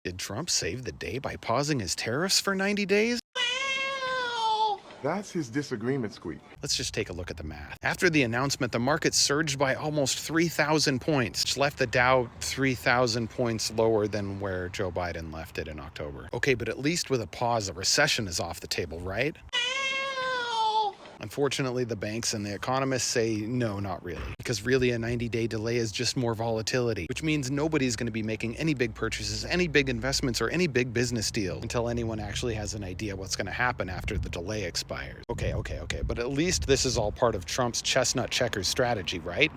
Did Trump save the day by pausing his tariffs for 90 days? That's his disagreement squeak. Let's just take a look at the math. After the announcement, the market surged by almost 3,000 points, which left the Dow 3,000 points lower than where Joe Biden left it in October. Okay, but at least with a pause, a recession is off the table, right? Unfortunately, the banks and the economists say no, not really. Because really a 90-day delay is just more volatility, which means nobody's going to be making any big purchases, any big investments, or any big business deal until anyone actually has an idea what's going to happen after the delay expires. Okay, but at least this is all part of Trump's chestnut checkers strategy, right?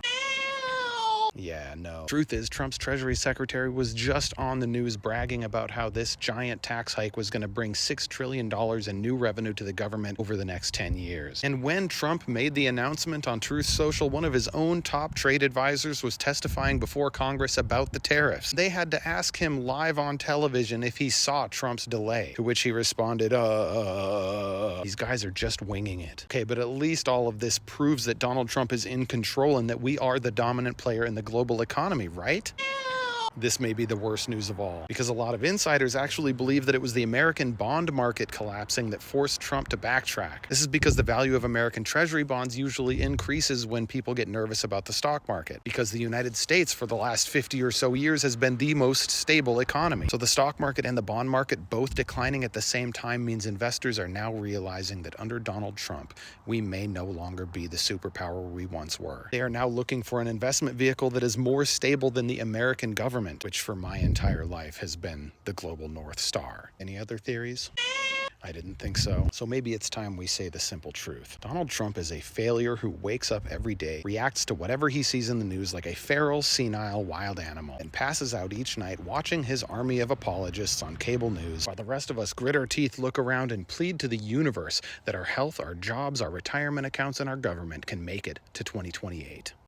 Yeah, no. Truth is, Trump's Treasury Secretary was just on the news bragging about how this giant tax hike was going to bring $6 trillion in new revenue to the government over the next 10 years. And when Trump made the announcement on Truth Social, one of his own top trade advisors was testifying before Congress about the tariffs. They had to ask him live on television if he saw Trump's delay, to which he responded, These guys are just winging it. Okay, but at least all of this proves that Donald Trump is in control and that we are the dominant player in the global economy, right? This may be the worst news of all, because a lot of insiders actually believe that it was the American bond market collapsing that forced Trump to backtrack. This is because the value of American Treasury bonds usually increases when people get nervous about the stock market, because the United States for the last 50 or so years has been the most stable economy. So the stock market and the bond market both declining at the same time means investors are now realizing that under Donald Trump, we may no longer be the superpower we once were. They are now looking for an investment vehicle that is more stable than the American government, which for my entire life has been the global North Star. Any other theories? I didn't think so. So maybe it's time we say the simple truth. Donald Trump is a failure who wakes up every day, reacts to whatever he sees in the news like a feral, senile, wild animal, and passes out each night watching his army of apologists on cable news, while the rest of us grit our teeth, look around, and plead to the universe that our health, our jobs, our retirement accounts, and our government can make it to 2028.